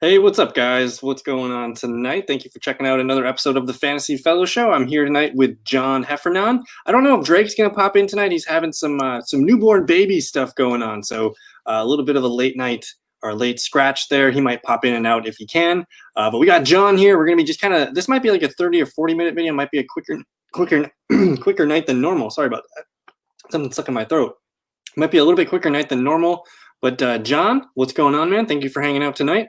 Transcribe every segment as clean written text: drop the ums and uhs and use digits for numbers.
Hey, what's up, guys? What's going on tonight? Thank you for checking out another episode of the Fantasy Fellow Show. I'm here tonight with John Heffernon. I don't know if Drake's gonna pop in tonight. He's having some newborn baby stuff going on, so a little bit of a late night or late scratch there. He might pop in and out if he can. But we got John here. We're gonna be just kind of. This might be like a 30 or 40 minute video. It might be a quicker, quicker night than normal. Sorry about that. Something stuck in my throat. Might be a little bit quicker night than normal. But John, what's going on, man? Thank you for hanging out tonight.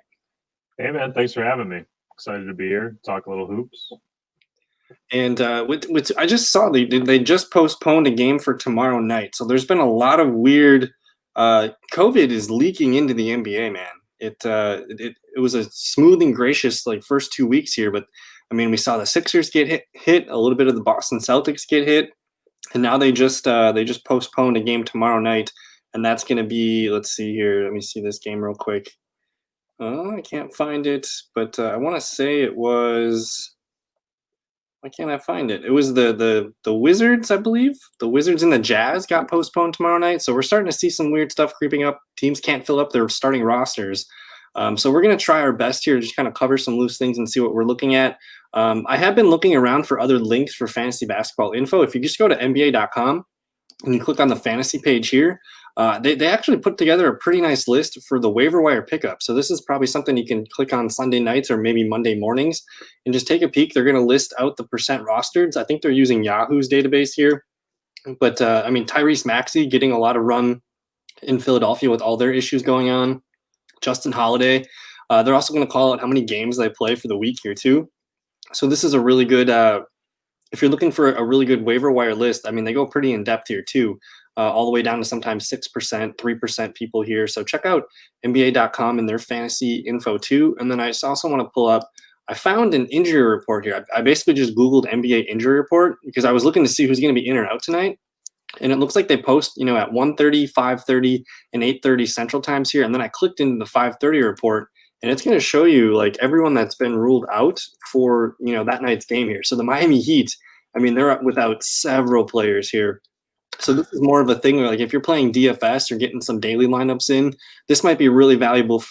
Hey man, thanks for having me. Excited to be here, talk a little hoops. And I just saw they just postponed a game for tomorrow night. So there's been a lot of weird. COVID is leaking into the NBA, man. It was a smooth and gracious like first 2 weeks here, but I mean we saw the Sixers get hit, a little bit of the Boston Celtics get hit, and now they just postponed a game tomorrow night, and that's going to be, let's see here. Let me see this game real quick. I can't find it, but I want to say it was. Why can't I find it? It was the Wizards, I believe. The Wizards and the Jazz got postponed tomorrow night, so we're starting to see some weird stuff creeping up. Teams can't fill up their starting rosters, so we're going to try our best here to just kind of cover some loose things and see what we're looking at. I have been looking around for other links for fantasy basketball info. If you just go to NBA.com and you click on the fantasy page here, they actually put together a pretty nice list for the waiver wire pickup. So this is probably something you can click on Sunday nights or maybe Monday mornings and just take a peek. They're going to list out the percent rostered. I think they're using Yahoo's database here. But I mean, Tyrese Maxey getting a lot of run in Philadelphia with all their issues going on. Justin Holiday. They're also going to call out how many games they play for the week here too. So this is a really good if you're looking for a really good waiver wire list. I mean, they go pretty in depth here too. All the way down to sometimes 6%, 3% people here. So check out NBA.com and their fantasy info too. And then I also want to pull up, I found an injury report here. I basically just Googled NBA injury report because I was looking to see who's going to be in or out tonight. And it looks like they post, at 1:30, 5:30, and 8:30 Central Times here. And then I clicked into the 5:30 report, and it's going to show you like everyone that's been ruled out for, that night's game here. So the Miami Heat, I mean, they're without several players here. So this is more of a thing where, like, if you're playing DFS or getting some daily lineups in, this might be really valuable,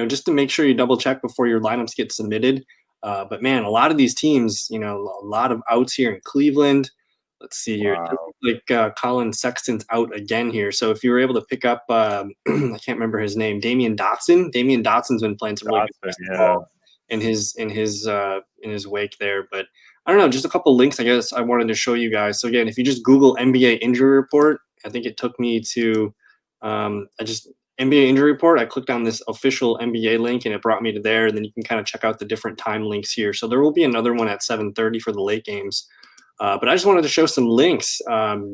just to make sure you double check before your lineups get submitted. But man, a lot of these teams, a lot of outs here in Cleveland. Let's see here. Wow. Like Colin Sexton's out again here. So if you were able to pick up, I can't remember his name, Damian Dotson. Damian Dotson's been playing some really good basketball in his wake there. But I don't know, just a couple links I guess I wanted to show you guys. So again, if you just Google NBA injury report, I think it took me to NBA injury report. I clicked on this official NBA link and it brought me to there. And then you can kind of check out the different time links here. So there will be another one at 7:30 for the late games. But I just wanted to show some links.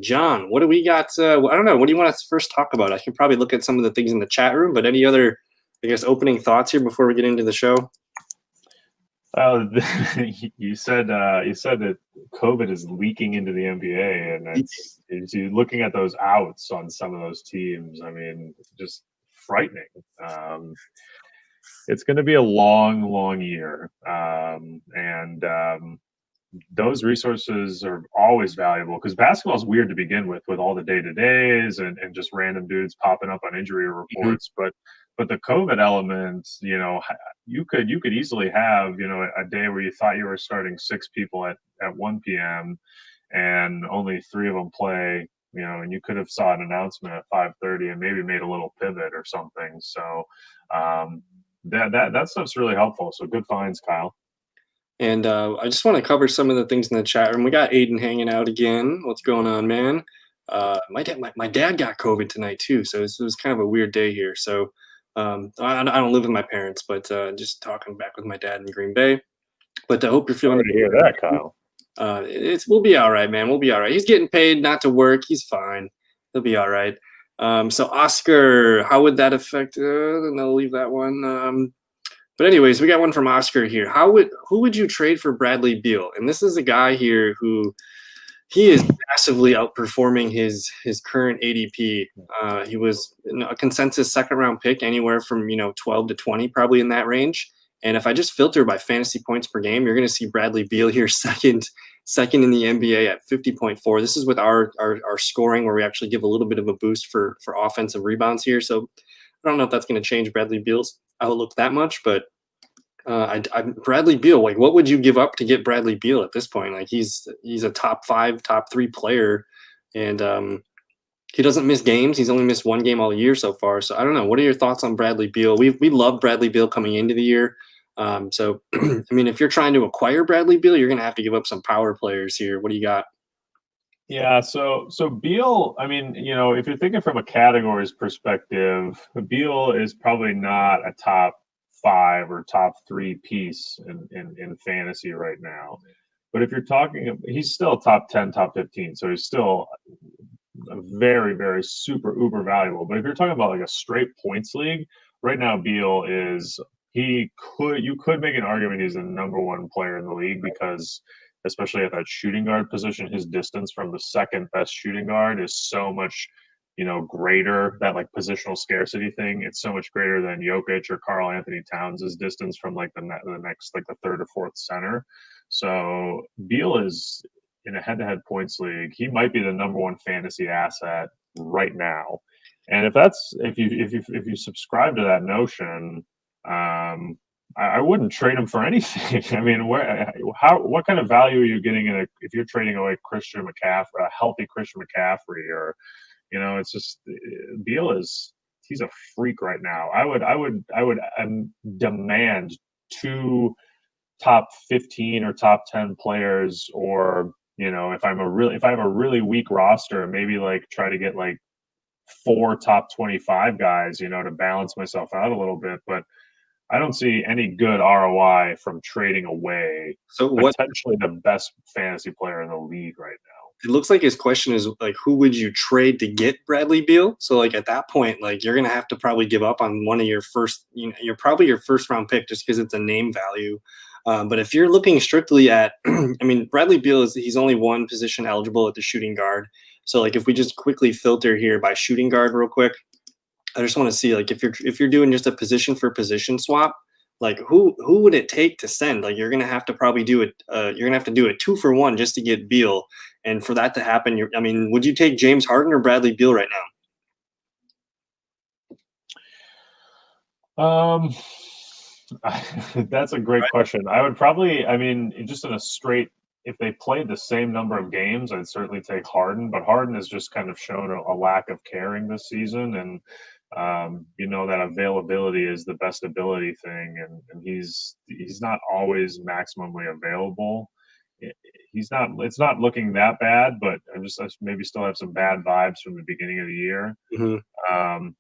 John, what do we got? I don't know. What do you want to first talk about? I can probably look at some of the things in the chat room, but any other, I guess, opening thoughts here before we get into the show? You said that COVID is leaking into the NBA, and it's looking at those outs on some of those teams. I mean, just frightening. It's going to be a long, long year, and those resources are always valuable because basketball is weird to begin with all the day-to-days and just random dudes popping up on injury reports. But the COVID element, you could easily have, a day where you thought you were starting 6 people at 1 p.m. and only 3 of them play, and you could have saw an announcement at 5:30 and maybe made a little pivot or something. So that stuff's really helpful. So good finds, Kyle. And I just want to cover some of the things in the chat room. We got Aiden hanging out again. What's going on, man? My dad got COVID tonight too, so it was kind of a weird day here. So I don't live with my parents, but just talking back with my dad in Green Bay. But I hope you're feeling. Sorry to hear that, Kyle. We'll be all right, man. We'll be all right. He's getting paid not to work. He's fine. He'll be all right. So Oscar, how would that affect? Then I'll leave that one. But anyways, we got one from Oscar here. Who would you trade for Bradley Beal? And this is a guy here who he is massively outperforming his current ADP. He was a consensus second round pick, anywhere from 12 to 20, probably in that range. And if I just filter by fantasy points per game, you're going to see Bradley Beal here second in the NBA at 50.4. This is with our scoring, where we actually give a little bit of a boost for offensive rebounds here. So I don't know if that's going to change Bradley Beal's outlook that much, but Bradley Beal. Like, what would you give up to get Bradley Beal at this point? Like, he's a top five, top three player, and he doesn't miss games. He's only missed one game all year so far. So I don't know. What are your thoughts on Bradley Beal? We love Bradley Beal coming into the year. So I mean, if you're trying to acquire Bradley Beal, you're going to have to give up some power players here. What do you got? Yeah, so Beal, I mean, if you're thinking from a categories perspective, Beal is probably not a top five or top three piece in fantasy right now. But if you're talking, he's still top 10, top 15, so he's still very, very super uber valuable. But if you're talking about like a straight points league, right now Beal is you could make an argument he's the number one player in the league because especially at that shooting guard position, his distance from the second best shooting guard is so much, greater. That like positional scarcity thing, it's so much greater than Jokic or Karl Anthony Towns' distance from like the next like the third or fourth center. So Beal is in a head-to-head points league. He might be the number one fantasy asset right now. And if you subscribe to that notion, I wouldn't trade him for anything. I mean, what kind of value are you getting if you're trading away Christian McCaffrey, a healthy Christian McCaffrey, or it's just Beal he's a freak right now. I would demand two top 15 or top 10 players, or if I have a really weak roster, maybe like try to get like four top 25 guys, to balance myself out a little bit. But I don't see any good ROI from trading away So what potentially the best fantasy player in the league right now. it looks like his question is like, who would you trade to get Bradley Beal? So like at that point, like you're gonna have to probably give up on one of your first, you're probably your first round pick just because it's a name value. But if you're looking strictly at, I mean, Bradley Beal he's only one position eligible at the shooting guard. So like if we just quickly filter here by shooting guard real quick, I just want to see like if you're doing just a position for position swap, like who would it take to send? Like you're gonna have to probably do it. You're gonna have to do a 2-for-1 just to get Beal, and for that to happen, I mean, would you take James Harden or Bradley Beal right Um, that's a great question. I would probably, I mean, just in a straight, if they played the same number of games, I'd certainly take Harden. But Harden has just kind of shown a lack of caring this season, and that availability is the best ability thing, and he's not always maximally available. He's not. It's not looking that bad, but I maybe still have some bad vibes from the beginning of the year. now? Um,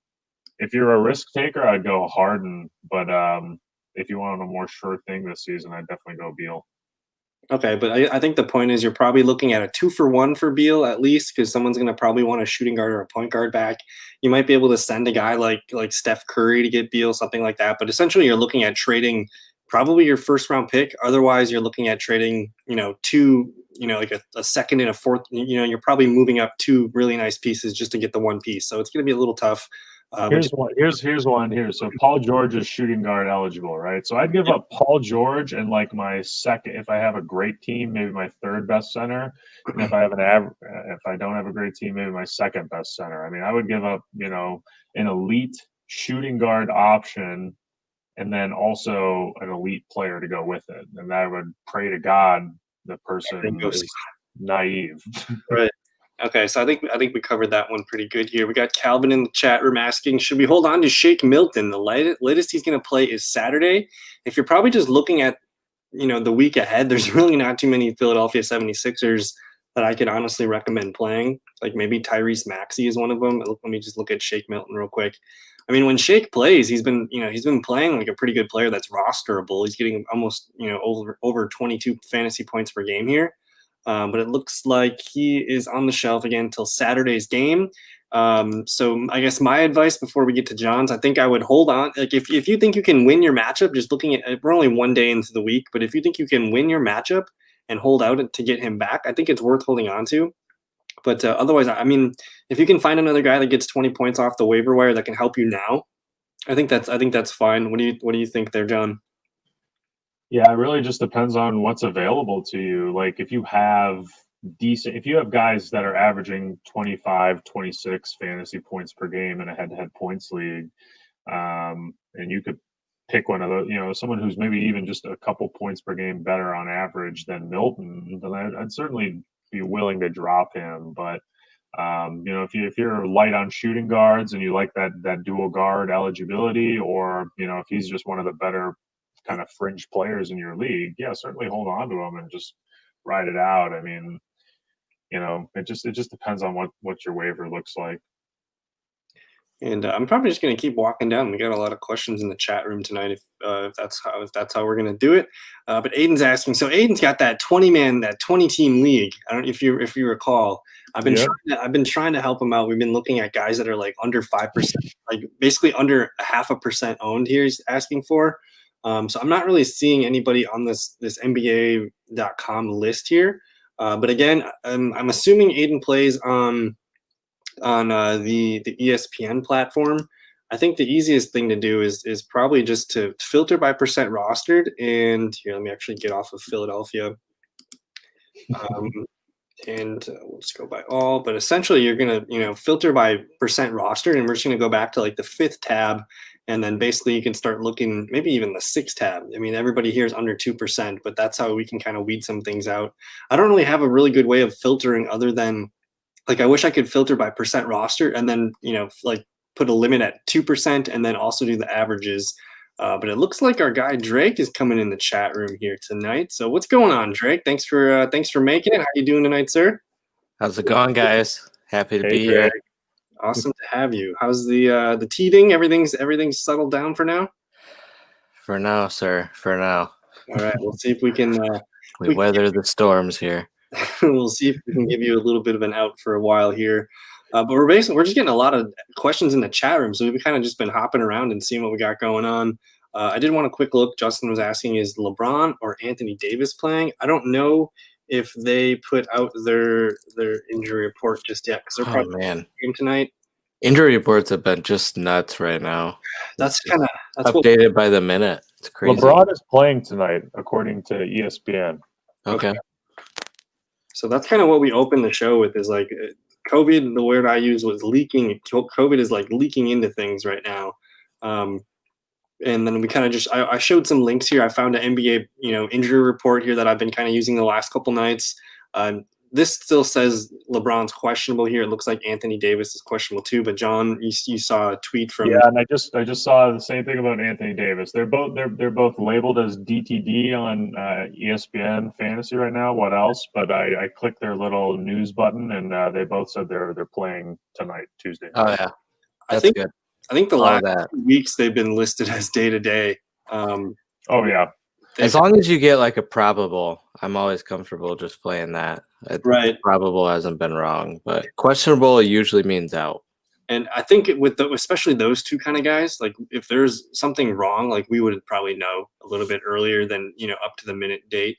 if you're a risk taker, I'd go Harden, but if you want a more sure thing this season, I'd definitely go Beal. Okay, but I think the point is you're probably looking at a 2-for-1 for Beal at least because someone's going to probably want a shooting guard or a point guard back. You might be able to send a guy like Steph Curry to get Beal, something like that. But essentially, you're looking at trading probably your first round pick. Otherwise, you're looking at trading, two, like a second and a fourth. You're probably moving up two really nice pieces just to get the one piece. So it's going to be a little tough. Here's one. Here's one here. So Paul George is shooting guard eligible, right? So I'd give up Paul George and like my second, if I have a great team, maybe my third best center, and if if I don't have a great team, maybe my second best center. I mean, I would give up, an elite shooting guard option, and then also an elite player to go with it. And I would pray to God the person is naive. Right. Okay, so I think we covered that one pretty good here. We got Calvin in the chat room asking, should we hold on to Shake Milton? The latest he's going to play is Saturday. If you're probably just looking at, the week ahead, there's really not too many Philadelphia 76ers that I could honestly recommend playing. Like maybe Tyrese Maxey is one of them. Let me just look at Shake Milton real quick. I mean, when Shake plays, he's been playing like a pretty good player that's rosterable. He's getting almost, over 22 fantasy points per game here. But it looks like he is on the shelf again until Saturday's game. So I guess my advice before we get to John's, I think I would hold on. Like if you think you can win your matchup, just looking at, we're only one day into the week, but if you think you can win your matchup and hold out to get him back, I think it's worth holding on to. But otherwise, I mean, if you can find another guy that gets 20 points off the waiver wire that can help you now, I think that's fine. What do you think there, John? Yeah, it really just depends on what's available to you. Like if you have guys that are averaging 25, 26 fantasy points per game in a head-to-head points league, and you could pick one of those, someone who's maybe even just a couple points per game better on average than Milton, then I'd certainly be willing to drop him. But if you're light on shooting guards and you like that dual guard eligibility, or if he's just one of the better kind of fringe players in your league, yeah, certainly hold on to him and just ride it out. I mean, it just depends on what your waiver looks like. And I'm probably just going to keep walking down. We got a lot of questions in the chat room tonight. If that's how we're going to do it. But Aiden's asking. So Aiden's got that 20 team league. I don't know if you recall. I've been trying to help him out. We've been looking at guys that are like under 5%, like basically under 0.5% owned. Here he's asking for. So I'm not really seeing anybody on this NBA.com list here. But again, I'm assuming Aiden plays on the ESPN platform. I think the easiest thing to do is probably just to filter by percent rostered. And here, let me actually get off of Philadelphia. And we'll just go by all. But essentially, you're gonna filter by percent rostered, and we're just gonna go back to like the 5th tab, and then basically you can start looking maybe even the 6th tab. I mean, everybody here is under 2%, but that's how we can kind of weed some things out. I don't really have a really good way of filtering other than, like, I wish I could filter by percent roster and then, like put a limit at 2% and then also do the averages. But it looks like our guy Drake is coming in the chat room here tonight. So what's going on, Drake? Thanks for making it. How you doing tonight, sir? How's it going, guys? Happy to Hey, be here. Awesome to have you. How's the teething? Everything's settled down for now? For now, sir. For now. All right. We'll see if we can we weather the storms here. We'll see if we can give you a little bit of an out for a while here. But we're just getting a lot of questions in the chat room, so we've kind of just been hopping around and seeing what we got going on. I did want a quick look. Justin was asking, is LeBron or Anthony Davis playing? I don't know if they put out their injury report just yet, because they're probably man, game tonight. Injury reports have been just nuts right now. That's updated by the minute. It's crazy. LeBron is playing tonight, according to ESPN. Okay. So that's kind of what we opened the show with, is like COVID. The word I used was leaking. COVID is like leaking into things right now. And then we kind of just, I showed some links here. I found an NBA, injury report here that I've been kind of using the last couple nights. This still says LeBron's questionable here. It looks like Anthony Davis is questionable too. But John, you saw a tweet from and I just saw the same thing about Anthony Davis. They're both labeled as DTD on ESPN Fantasy right now. What else? But I clicked their little news button, and they both said they're playing tonight, Tuesday night. Oh yeah, that's good. I think the last 2 weeks they've been listed as day to day. Oh yeah. As long as you get like a probable, I'm always comfortable just playing that. Right. Probable hasn't been wrong, but questionable usually means out. And I think especially those two kind of guys, like if there's something wrong, like we would probably know a little bit earlier than, up to the minute date.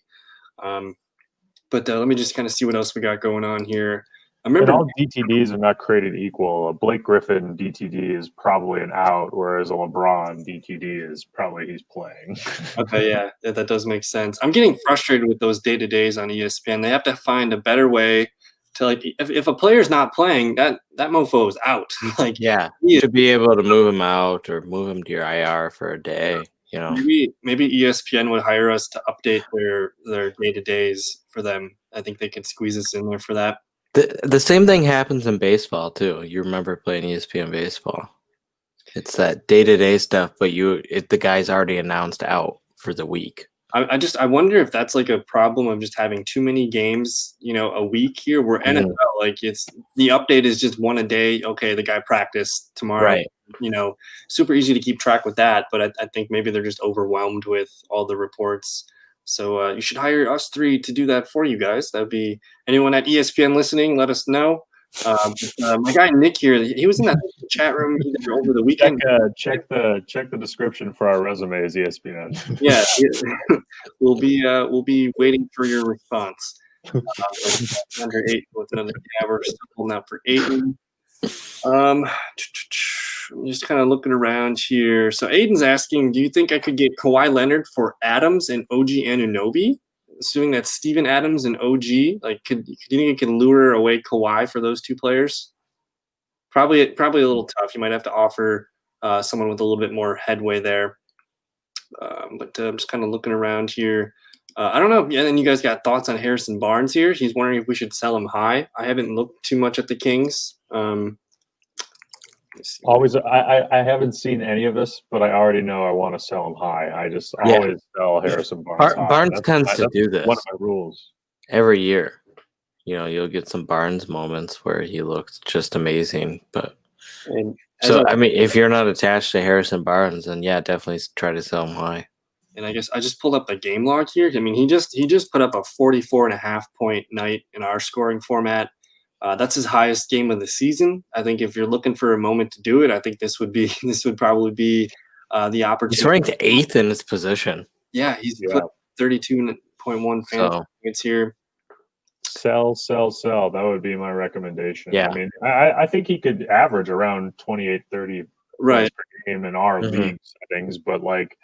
But let me just kind of see what else we got going on here. I remember all DTDs are not created equal. A Blake Griffin DTD is probably an out, whereas a LeBron DTD is probably he's playing. Okay, yeah, that does make sense. I'm getting frustrated with those day-to-days on ESPN. They have to find a better way to, like, if a player's not playing, that mofo is out. Like, yeah, you should be able to move him out or move him to your IR for a day. Maybe ESPN would hire us to update their day-to-days for them. I think they could squeeze us in there for that. The same thing happens in baseball too. You remember playing ESPN baseball? It's that day-to-day stuff, but the guy's already announced out for the week. I wonder if that's like a problem of just having too many games, a week here. Where NFL, like, it's the update is just one a day. Okay, the guy practiced tomorrow. Right. Super easy to keep track with that. But I think maybe they're just overwhelmed with all the reports. So you should hire us 3 to do that for you guys. That'd be anyone at ESPN listening. Let us know. My guy Nick here, he was in that chat room over the weekend. Check the description for our resumes, ESPN. Yeah, we'll be waiting for your response. Under 8 with another we're still holding out for 8. I'm just kind of looking around here. So Aiden's asking, do you think I could get Kawhi Leonard for Adams and OG Anunoby? Assuming that's Steven Adams and OG, like, do you think it can lure away Kawhi for those 2 players? Probably a little tough. You might have to offer someone with a little bit more headway there. But I'm just kind of looking around here. I don't know. Yeah, and you guys got thoughts on Harrison Barnes here? He's wondering if we should sell him high. I haven't looked too much at the Kings. Let's see. Always, I haven't seen any of this, but I already know I want to sell him high. I just always sell Harrison Barnes high. Barnes tends to do this one of my rules. every year. You'll get some Barnes moments where he looks just amazing. But I mean, if you're not attached to Harrison Barnes, then yeah, definitely try to sell him high. And I guess I just pulled up the game log here. I mean, he just put up a 44.5 point night in our scoring format. That's his highest game of the season. I think if you're looking for a moment to do it, I think this would probably be the opportunity. He's ranked 8th in his position. Yeah, he's put 32.1 fantasy points here. Sell. That would be my recommendation. Yeah. I mean, I think he could average around 28, 30 right per game in our league settings, but like,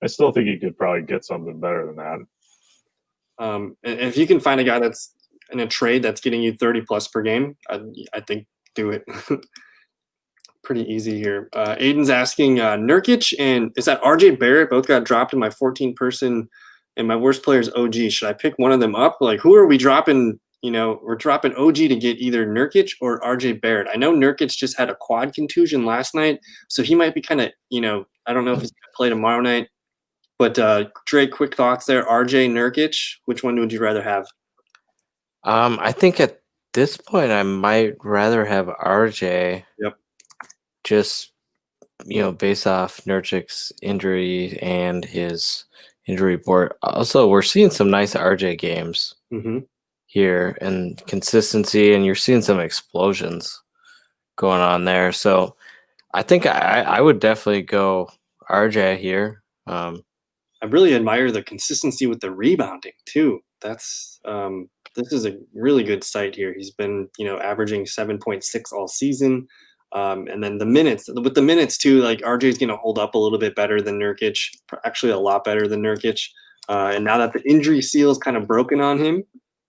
I still think he could probably get something better than that. If you can find a guy that's in a trade that's getting you 30 plus per game, I think do it. Pretty easy here. Aiden's asking Nurkic and is that RJ Barrett both got dropped in my 14 person and my worst player is OG. Should I pick one of them up? Like, who are we dropping? We're dropping OG to get either Nurkic or RJ Barrett. I know Nurkic just had a quad contusion last night, so he might be kind of, I don't know if he's going to play tomorrow night. But Drake, quick thoughts there. RJ, Nurkic, which one would you rather have? I think at this point I might rather have RJ. Yep. Just based off Nurkic's injury and his injury report. Also, we're seeing some nice RJ games here and consistency, and you're seeing some explosions going on there. So I think I would definitely go RJ here. I really admire the consistency with the rebounding too. That's this is a really good site here. He's been averaging 7.6 all season. And then the minutes too, like RJ is going to hold up a little bit better than Nurkic, actually a lot better than Nurkic. And now that the injury seal is kind of broken on him,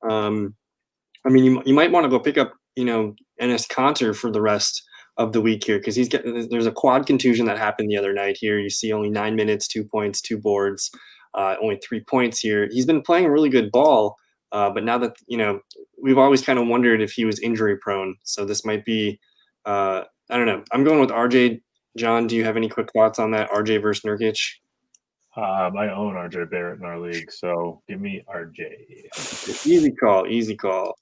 I mean, you might want to go pick up, Enes Kanter for the rest of the week here because there's a quad contusion that happened the other night here. You see only 9 minutes, 2 points, 2 boards, only 3 points here. He's been playing really good ball, but now that we've always kind of wondered if he was injury prone. So this might be. I don't know. I'm going with RJ. John, do you have any quick thoughts on that? RJ versus Nurkic? I own RJ Barrett in our league, so give me RJ. Easy call.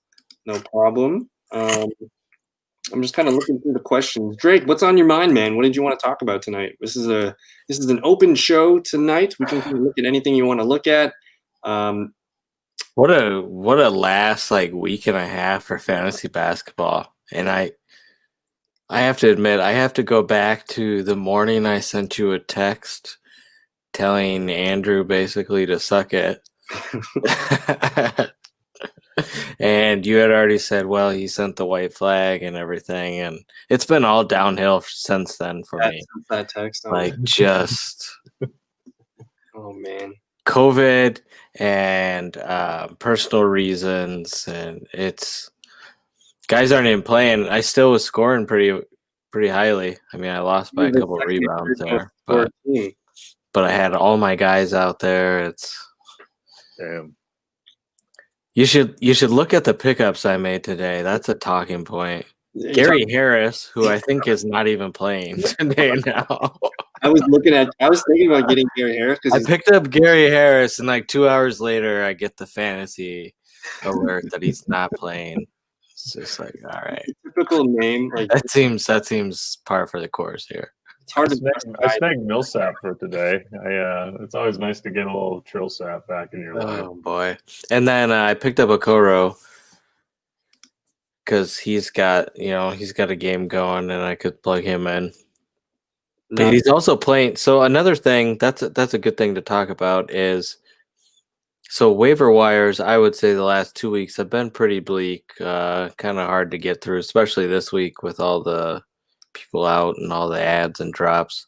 No problem. I'm just kind of looking through the questions. Drake, what's on your mind, man? What did you want to talk about tonight? This is an open show tonight. We can look at anything you want to look at. What a last week and a half for fantasy basketball, and I have to admit, I have to go back to the morning I sent you a text telling Andrew basically to suck it. And you had already said, well, he sent the white flag and everything. And it's been all downhill since then for me. That text. Oh, man. COVID and personal reasons. And guys aren't even playing. I still was scoring pretty highly. I mean, I lost by a couple of rebounds there, but I had all my guys out there. Damn. You should look at the pickups I made today. That's a talking point. Gary Harris, who I think is not even playing today now. I was thinking about getting Gary Harris because I picked up Gary Harris, and 2 hours later, I get the fantasy alert that he's not playing. It's just all right. Typical name. That seems par for the course here. It's hard I snagged Millsap for today. It's always nice to get a little Trillsap back in your life. Oh boy! And then I picked up Okoro because he's got a game going, and I could plug him in. But he's also playing. So another thing that's a good thing to talk about is. So waiver wires, I would say the last 2 weeks have been pretty bleak, kind of hard to get through, especially this week with all the people out and all the ads and drops.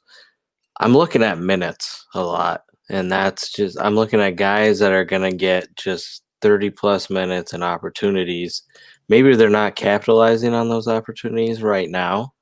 I'm looking at minutes a lot, and I'm looking at guys that are going to get just 30-plus minutes and opportunities. Maybe they're not capitalizing on those opportunities right now,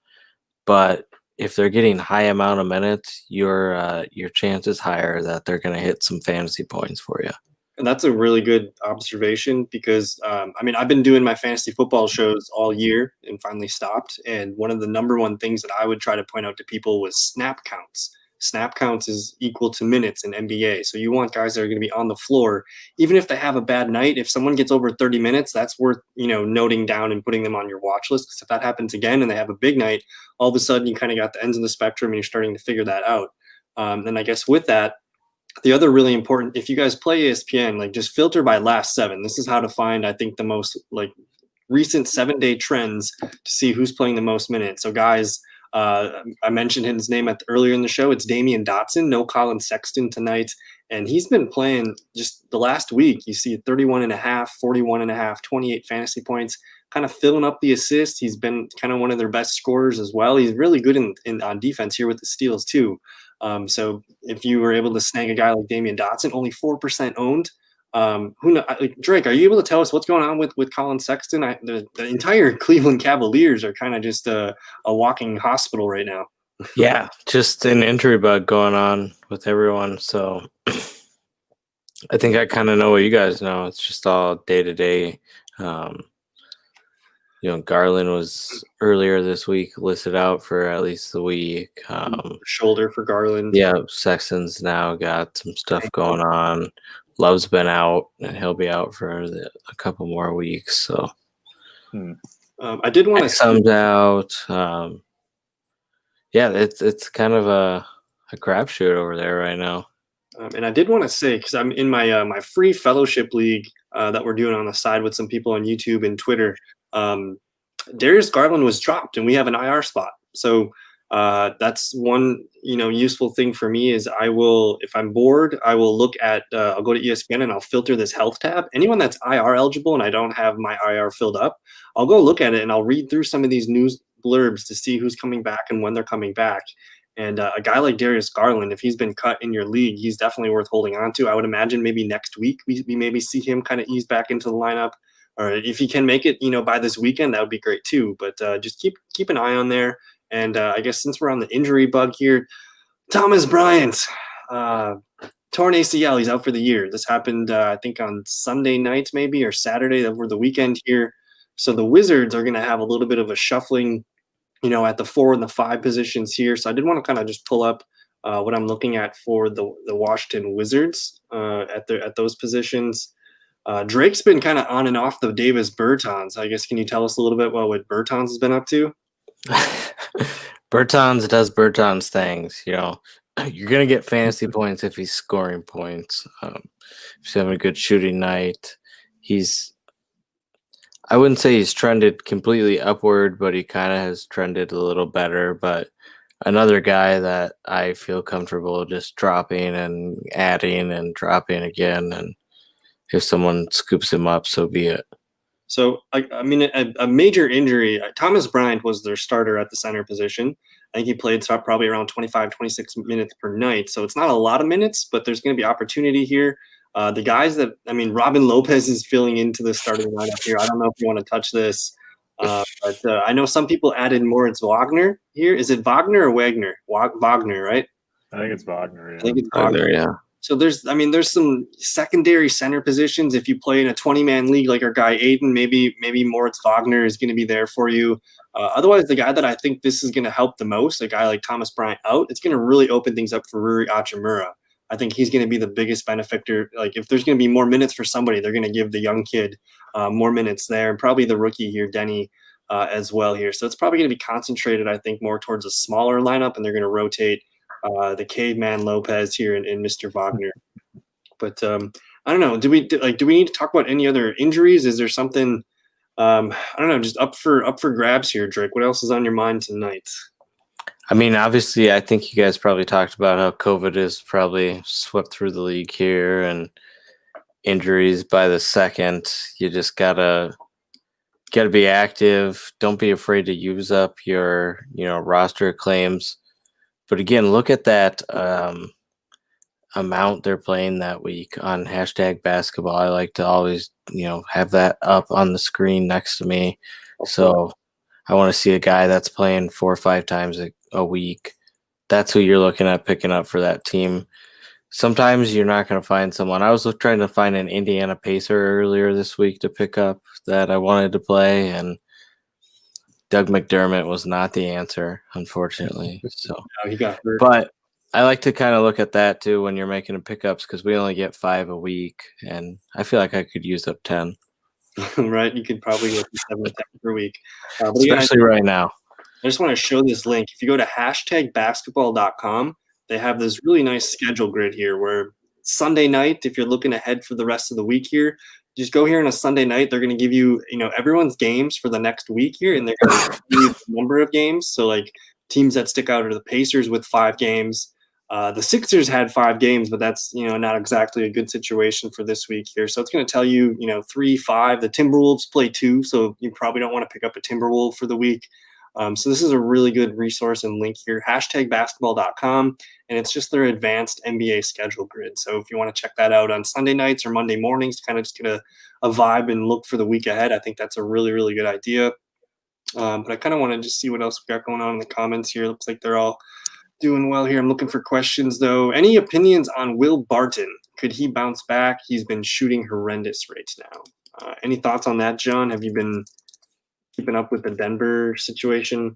but if they're getting high amount of minutes, your chance is higher that they're going to hit some fantasy points for you. And that's a really good observation because, I mean, I've been doing my fantasy football shows all year and finally stopped. And one of the number one things that I would try to point out to people was snap counts. Snap counts is equal to minutes in NBA. So you want guys that are going to be on the floor, even if they have a bad night. If someone gets over 30 minutes, that's worth, noting down and putting them on your watch list. Because if that happens again and they have a big night, all of a sudden you kind of got the ends of the spectrum and you're starting to figure that out. And I guess with that, the other really important, if you guys play ESPN, like just filter by last seven. This is how to find, I think, the most like recent 7-day trends to see who's playing the most minutes. So guys, I mentioned his name earlier in the show. It's Damian Dotson, no Colin Sexton tonight. And he's been playing just the last week. You see 31 and a half, 41 and a half, 28 fantasy points, kind of filling up the assists. He's been kind of one of their best scorers as well. He's really good on defense here with the steals too. So if you were able to snag a guy like Damian Dotson, only 4% owned. Drake, are you able to tell us what's going on with Colin Sexton? The entire Cleveland Cavaliers are kind of just a walking hospital right now. Yeah, just an injury bug going on with everyone. So I think I kind of know what you guys know. It's just all day to day. Garland was earlier this week listed out for at least the week. Shoulder for Garland. Yeah, Sexton's now got some stuff going on. Love's been out, and he'll be out for a couple more weeks. So I did want to comes out. Yeah, it's kind of a crapshoot over there right now. And I did want to say, because I'm in my my free fellowship league that we're doing on the side with some people on YouTube and Twitter. Darius Garland was dropped, and we have an IR spot. So that's one useful thing for me is I will, if I'm bored, I will look at I'll go to ESPN and I'll filter this health tab. Anyone that's IR eligible and I don't have my IR filled up, I'll go look at it and I'll read through some of these news blurbs to see who's coming back and when they're coming back. And a guy like Darius Garland, if he's been cut in your league, he's definitely worth holding on to. I would imagine maybe next week we maybe see him kind of ease back into the lineup. Or if he can make it, by this weekend, that would be great too. But just keep an eye on there. And I guess since we're on the injury bug here, Thomas Bryant, torn ACL, he's out for the year. This happened, I think, on Sunday night maybe or Saturday over the weekend here. So the Wizards are going to have a little bit of a shuffling, at the 4 and the 5 positions here. So I did want to kind of just pull up what I'm looking at for the Washington Wizards at those positions. Drake's been kind of on and off the Davis Bertans. I guess, can you tell us a little bit about what Bertans has been up to? Bertans does Bertans things. You're going to get fantasy points if he's scoring points. If he's having a good shooting night, I wouldn't say he's trended completely upward, but he kind of has trended a little better. But another guy that I feel comfortable just dropping and adding and dropping again. And if someone scoops him up, so be it. So, I mean, a major injury. Thomas Bryant was their starter at the center position. I think he played probably around 25, 26 minutes per night. So it's not a lot of minutes, but there's going to be opportunity here. The guys Robin Lopez is filling into the starting lineup here. I don't know if you want to touch this, but I know some people added Moritz Wagner here. Is it Wagner or Wagner? Wagner, right? I think it's Wagner. Yeah. I think it's Wagner. Yeah. So there's some secondary center positions. If you play in a 20-man league like our guy Aiden, maybe Moritz Wagner is going to be there for you. Otherwise, the guy that I think this is going to help the most, a guy like Thomas Bryant out, it's going to really open things up for Rui Hachimura. I think he's going to be the biggest benefactor. Like if there's going to be more minutes for somebody, they're going to give the young kid more minutes there, and probably the rookie here, Denny, as well here. So it's probably going to be concentrated, I think, more towards a smaller lineup, and they're going to rotate the caveman Lopez here and Mr. Wagner. But I don't know. Do we need to talk about any other injuries? Is there something I don't know, just up for grabs here, Drake? What else is on your mind tonight? I mean, obviously, I think you guys probably talked about how COVID is probably swept through the league here, and injuries by the second. You just gotta be active. Don't be afraid to use up your roster claims. But again, look at that amount they're playing that week on #basketball. I like to always, have that up on the screen next to me. So I want to see a guy that's playing 4 or 5 times a week, that's who you're looking at picking up for that team. Sometimes you're not going to find someone. I was trying to find an Indiana Pacer earlier this week to pick up that I wanted to play, and Doug McDermott was not the answer, unfortunately. So, He got hurt. but I like to kind of look at that too when you're making the pickups because we only get 5 a week, and I feel like I could use up 10. Right, you could probably go from 7 to 10 per week. But Especially again, right now. I just want to show this link. If you go to #basketball.com, they have this really nice schedule grid here where Sunday night, if you're looking ahead for the rest of the week here, just go here on a Sunday night. They're going to give you, everyone's games for the next week here, and they're going to give you the number of games. So, like, teams that stick out are the Pacers with 5 games. The Sixers had 5 games, but that's, not exactly a good situation for this week here. So it's going to tell you, 3, 5. The Timberwolves play 2, so you probably don't want to pick up a Timberwolf for the week. So this is a really good resource and link here, #basketball.com, and it's just their advanced NBA schedule grid. So if you want to check that out on Sunday nights or Monday mornings to kind of just get a vibe and look for the week ahead, I think that's a really, really good idea. But I kind of want to just see what else we got going on in the comments here. Looks like they're all doing well here. I'm looking for questions, though. Any opinions on Will Barton? Could he bounce back? He's been shooting horrendous rates now. Any thoughts on that, John? Have you been keeping up with the Denver situation?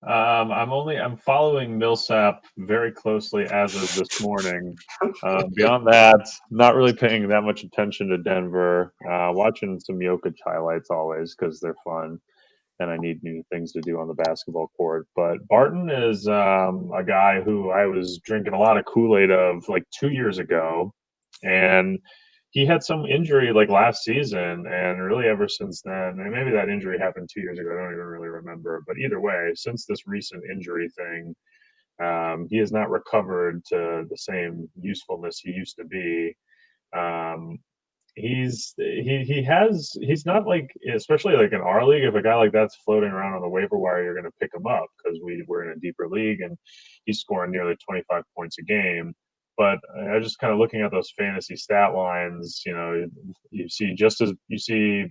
I'm following Millsap very closely as of this morning. Beyond that, not really paying that much attention to Denver. Watching some Jokic highlights always because they're fun, and I need new things to do on the basketball court. But Barton is a guy who I was drinking a lot of Kool-Aid of like 2 years ago, and he had some injury like last season, and really ever since then, and maybe that injury happened 2 years ago, I don't even really remember, but either way, since this recent injury thing, he has not recovered to the same usefulness he used to be. He's not like, especially like in our league, if a guy like that's floating around on the waiver wire, you're going to pick him up because we're in a deeper league and he's scoring nearly 25 points a game. But I just kind of looking at those fantasy stat lines, you see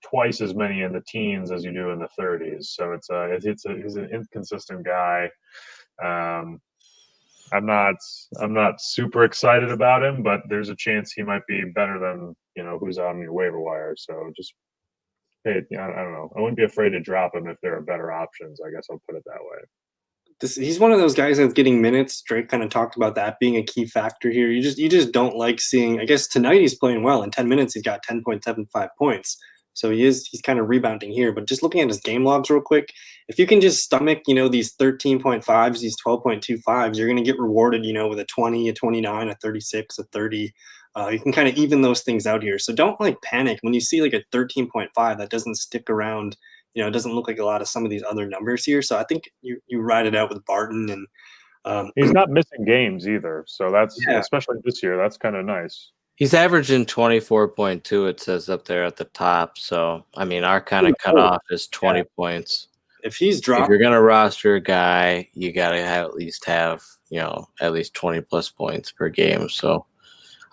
twice as many in the teens as you do in the 30s. So he's an inconsistent guy. I'm not super excited about him, but there's a chance he might be better than who's on your waiver wire. So just I don't know. I wouldn't be afraid to drop him if there are better options. I guess I'll put it that way. He's one of those guys that's getting minutes. Drake kind of talked about that being a key factor here. You just don't like seeing. I guess tonight he's playing well. In 10 minutes, he's got 10.75 points. So he's kind of rebounding here. But just looking at his game logs real quick, if you can just stomach, these 13.5s, these 12.25s, you're going to get rewarded, with a 20, a 29, a 36, a 30. You can kind of even those things out here. So don't panic when you see like a 13.5 that doesn't stick around. It doesn't look like a lot of some of these other numbers here. So I think you ride it out with Barton, and he's not missing games either. So that's especially this year. That's kind of nice. He's averaging 24.2. It says up there at the top. So I mean, our kind of cutoff is 20 points. If you're gonna roster a guy, you gotta at least have at least 20 plus points per game. So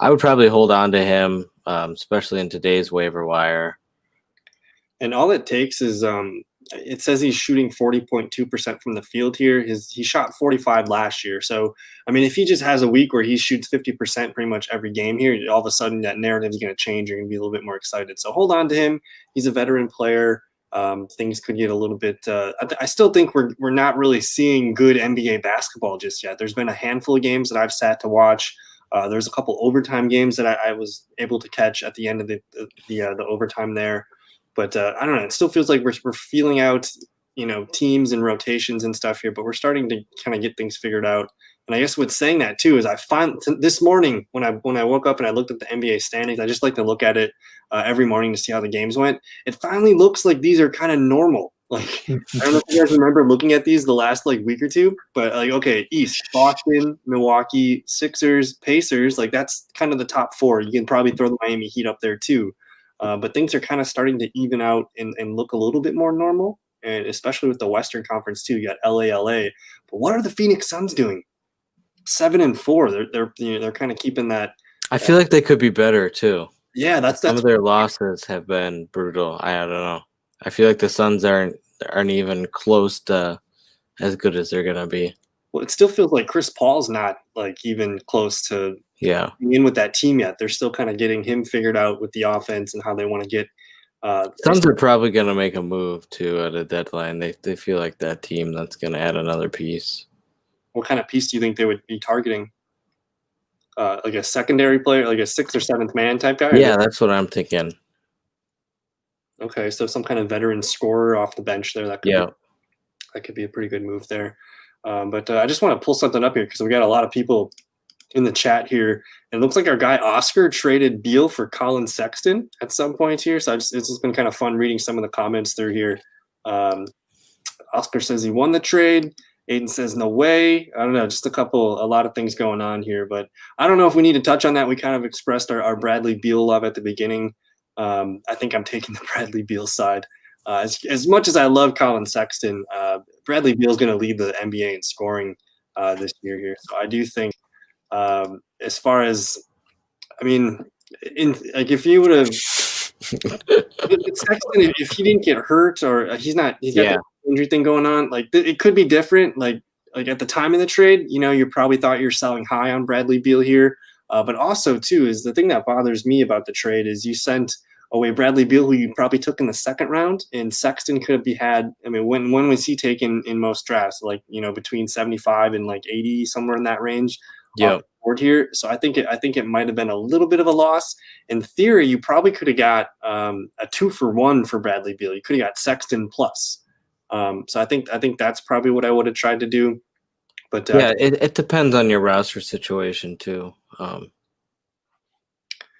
I would probably hold on to him, especially in today's waiver wire. And all it takes is it says he's shooting 40.2% from the field here. He shot 45 last year. So, I mean, if he just has a week where he shoots 50% pretty much every game here, all of a sudden that narrative is going to change. You're going to be a little bit more excited. So hold on to him. He's a veteran player. Things could get a little bit I still think we're not really seeing good NBA basketball just yet. There's been a handful of games that I've sat to watch. There's a couple overtime games that I was able to catch at the end of the overtime there. But I don't know. It still feels like we're feeling out, teams and rotations and stuff here. But we're starting to kind of get things figured out. And I guess what's saying that too is this morning when I woke up and I looked at the NBA standings, I just like to look at it every morning to see how the games went. It finally looks like these are kind of normal. Like I don't know if you guys remember looking at these the last week or two, but okay, East, Boston, Milwaukee, Sixers, Pacers, that's kind of the top 4. You can probably throw the Miami Heat up there too. But things are kind of starting to even out and look a little bit more normal, and especially with the Western Conference too. You got LA. But what are the Phoenix Suns doing? 7-4. They're kind of keeping that. I feel like they could be better too. Yeah, that's some of their losses have been brutal. I don't know. I feel like the Suns aren't even close to as good as they're gonna be. Well, it still feels like Chris Paul's not like even close to Yeah, being in with that team yet. They're still kind of getting him figured out with the offense and how they want to get. Suns are probably gonna make a move too at a deadline. They feel like that team that's gonna add another piece. What kind of piece do you think they would be targeting? Like a secondary player, like a sixth or seventh man type guy? Yeah, that's what I'm thinking. Okay, so some kind of veteran scorer off the bench there. Yeah. That could be a pretty good move there. But I just want to pull something up here because we got a lot of people in the chat here. It looks like our guy Oscar traded Beal for Colin Sexton at some point here. So it's just been kind of fun reading some of the comments through here. Oscar says he won the trade. Aiden says no way. I don't know, just a lot of things going on here. But I don't know if we need to touch on that. We kind of expressed our Bradley Beal love at the beginning. I think I'm taking the Bradley Beal side. As much as I love Colin Sexton, Bradley Beal is going to lead the NBA in scoring this year here. So I do think, as far as, I mean, if you would have Sexton, if he didn't get hurt or he's got the injury thing going on, like it could be different. Like at the time of the trade, you probably thought you're selling high on Bradley Beal here. But also too is the thing that bothers me about the trade is you sent away Bradley Beal, who you probably took in the second round, and Sexton could be had. I mean, when was he taken in most drafts? Like between 75 and like 80, somewhere in that range. Yeah. Board here, so I think it might have been a little bit of a loss. In theory, you probably could have got a 2-for-1 for Bradley Beal. You could have got Sexton plus. So I think that's probably what I would have tried to do. But it depends on your roster situation too.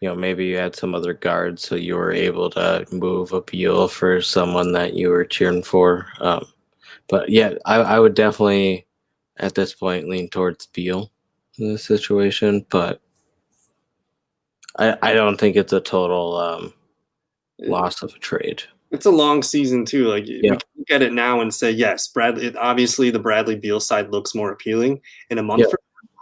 Maybe you had some other guards, so you were able to move a Beal for someone that you were cheering for. But yeah, I would definitely at this point lean towards Beal in this situation, but I don't think it's a total loss of a trade. It's a long season too. Like we can look at it now and say, yes, Bradley. Obviously, the Bradley Beal side looks more appealing. In a month,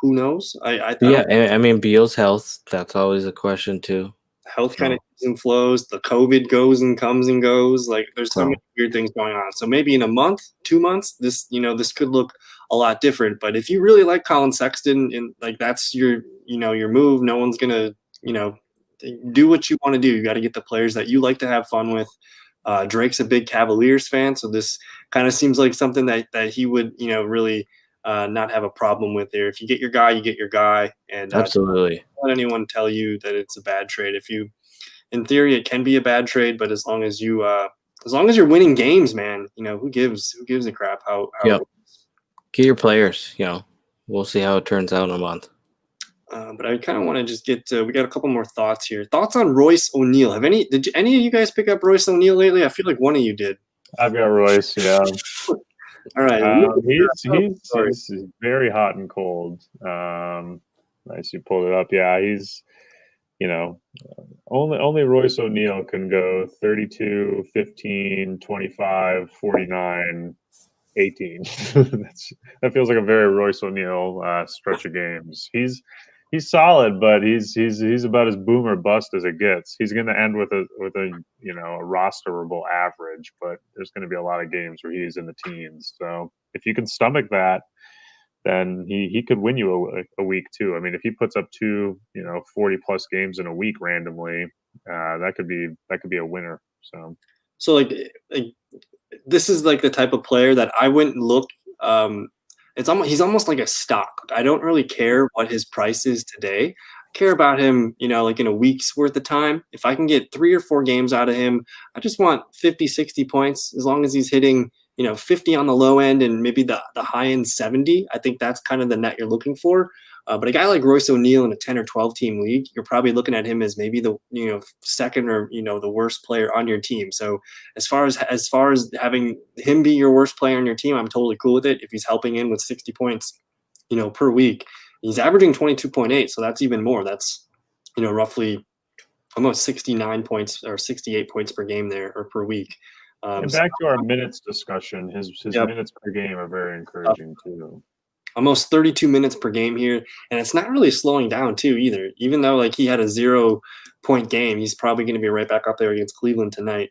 who knows? I mean, Beal's health. That's always a question too. Health kind of ebbs and flows. The COVID goes and comes and goes. Like there's so many weird things going on. So maybe in a month, 2 months, this could look a lot different. But if you really like Colin Sexton and like that's your move, no one's gonna do what you want to do. You got to get the players that you like to have fun with. Drake's a big Cavaliers fan, so this kind of seems like something that he would really not have a problem with there. If you get your guy, you get your guy, and absolutely don't let anyone tell you that it's a bad trade. In theory, it can be a bad trade, but as long as you're winning games, man, who gives a crap how get your players. We'll see how it turns out in a month. But I kind of want to just get we got a couple more thoughts here. Thoughts on Royce O'Neal. Did any of you guys pick up Royce O'Neal lately? I feel like one of you did. I've got Royce, yeah. All right. He's very hot and cold. Nice, you pulled it up. Yeah, he's only Royce O'Neal can go 32, 15, 25, 49, 18. That feels like a very Royce O'Neal stretch of games. He's solid, but he's about as boom or bust as it gets. He's going to end with a rosterable average, but there's going to be a lot of games where he's in the teens. So if you can stomach that, then he could win you a week too. I mean, if he puts up 2 40 plus games in a week randomly, that could be a winner. So like this is like the type of player that I wouldn't look. He's almost like a stock. I don't really care what his price is today. I care about him, like in a week's worth of time. If I can get 3 or 4 games out of him, I just want 50, 60 points as long as he's hitting, 50 on the low end and maybe the high end 70. I think that's kind of the net you're looking for. But a guy like Royce O'Neal in a 10 or 12 team league, you're probably looking at him as maybe the second or the worst player on your team. So as far as having him be your worst player on your team, I'm totally cool with it if he's helping in with 60 points, per week. He's averaging 22.8, so that's even more. That's roughly almost 69 points or 68 points per game there or per week. And back to our minutes discussion, his minutes per game are very encouraging too. Almost 32 minutes per game here, and it's not really slowing down too either. Even though like he had a 0-point game, he's probably going to be right back up there against Cleveland tonight.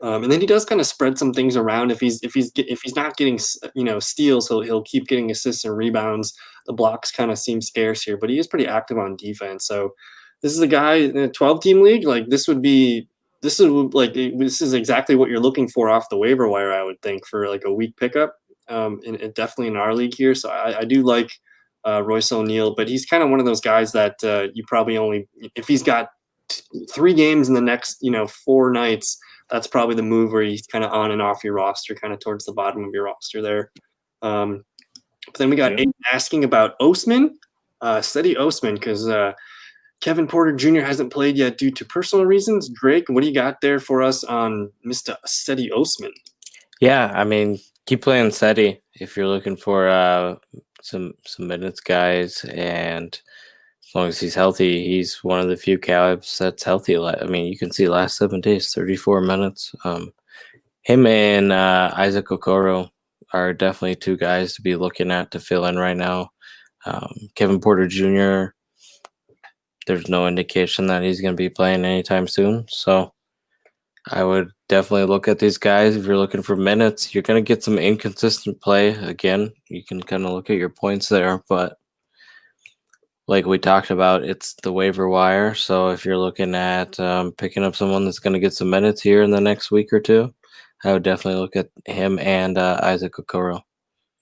And then he does kind of spread some things around. If he's not getting steals, he'll keep getting assists and rebounds. The blocks kind of seem scarce here, but he is pretty active on defense. So this is a guy in a 12-team league. Like this is exactly what you're looking for off the waiver wire, I would think, for like a weak pickup. And definitely in our league here. So I do like Royce O'Neal, but he's kind of one of those guys that you probably only if he's got 3 games in the next 4 nights. That's probably the move where he's kind of on and off your roster, kind of towards the bottom of your roster there. But then we got Aiden asking about Osman, steady Osman, because Kevin Porter Jr. hasn't played yet due to personal reasons. Drake, what do you got there for us on Mr. Steady Osman? Yeah, I mean, keep playing steady if you're looking for some minutes, guys, and as long as he's healthy, he's one of the few Cavs that's healthy. I mean, you can see last 7 days, 34 minutes. Him and Isaac Okoro are definitely 2 guys to be looking at to fill in right now. Kevin Porter Jr., there's no indication that he's going to be playing anytime soon. So I would definitely look at these guys. If you're looking for minutes, you're going to get some inconsistent play. Again, you can kind of look at your points there, but like we talked about, it's the waiver wire. So if you're looking at picking up someone that's going to get some minutes here in the next week or 2, I would definitely look at him and Isaac Okoro.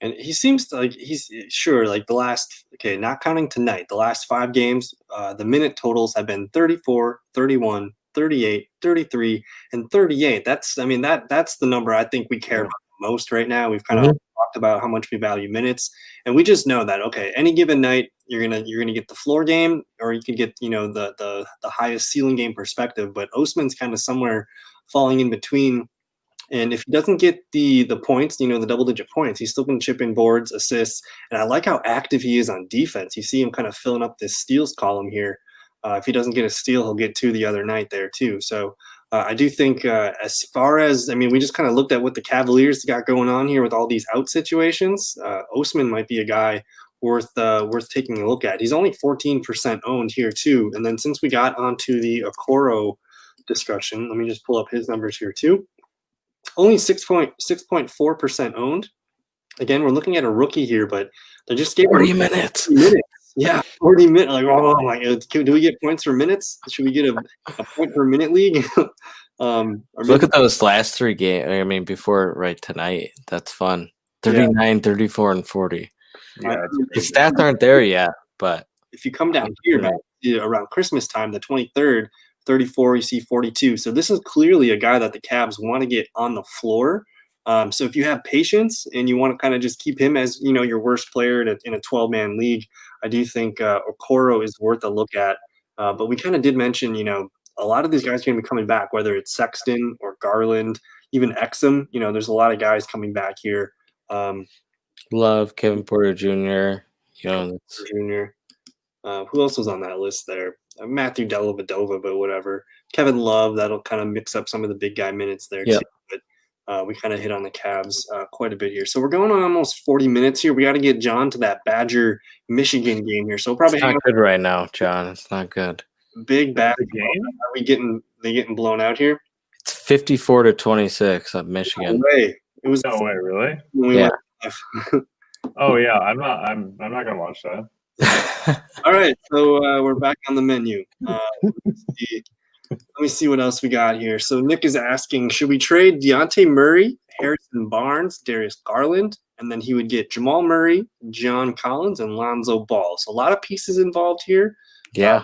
And he seems like he's sure like the last, not counting tonight, the last 5 games, the minute totals have been 34, 31, 38, 33, and 38. That's the number I think we care about the most right now. We've kind of talked about how much we value minutes, and we just know that any given night you're gonna get the floor game, or you can get the highest ceiling game perspective. But Osman's kind of somewhere falling in between. And if he doesn't get the points, the double-digit points, he's still going to chip in boards, assists, and I like how active he is on defense. You see him kind of filling up this steals column here. If he doesn't get a steal, he'll get 2 the other night there too. So I do think as far as we just kind of looked at what the Cavaliers got going on here with all these out situations. Osman might be a guy worth taking a look at. He's only 14% owned here too. And then since we got onto the Okoro discussion, let me just pull up his numbers here too. Only 6.4% owned. Again, we're looking at a rookie here, but they just gave 40 minutes. Yeah, 40 minutes. Like, oh my God, do we get points for minutes? Should we get a point per minute league? Look at those last 3 games. Before tonight, that's fun. 39, 34, and 40. Yeah, the stats aren't there yet, but if you come down here around Christmas time, the 23rd. 34, you see 42. So this is clearly a guy that the Cavs want to get on the floor. So if you have patience and you want to kind of just keep him as your worst player in a 12-man league, I do think Okoro is worth a look at. But we kind of did mention, a lot of these guys are going to be coming back, whether it's Sexton or Garland, even Exum. There's a lot of guys coming back here. Love Kevin Porter Jr. Jr. Who else was on that list there? Matthew Dellavedova, but whatever. Kevin Love, that'll kind of mix up some of the big guy minutes there too. But we kind of hit on the Cavs quite a bit here. So we're going on almost 40 minutes here. We got to get John to that Badger Michigan game here. So probably it's not good right now, John. It's not good. Big Badger game. Are they getting blown out here? It's 54-26 at Michigan. No way. It was no way, really? Yeah. Oh yeah, I'm not gonna watch that. All right, so we're back on the menu. Let me see what else we got here. So Nick is asking, should we trade Dejounte Murray, Harrison Barnes, Darius Garland, and then he would get Jamal Murray, John Collins, and Lonzo Ball. So a lot of pieces involved here. Yeah.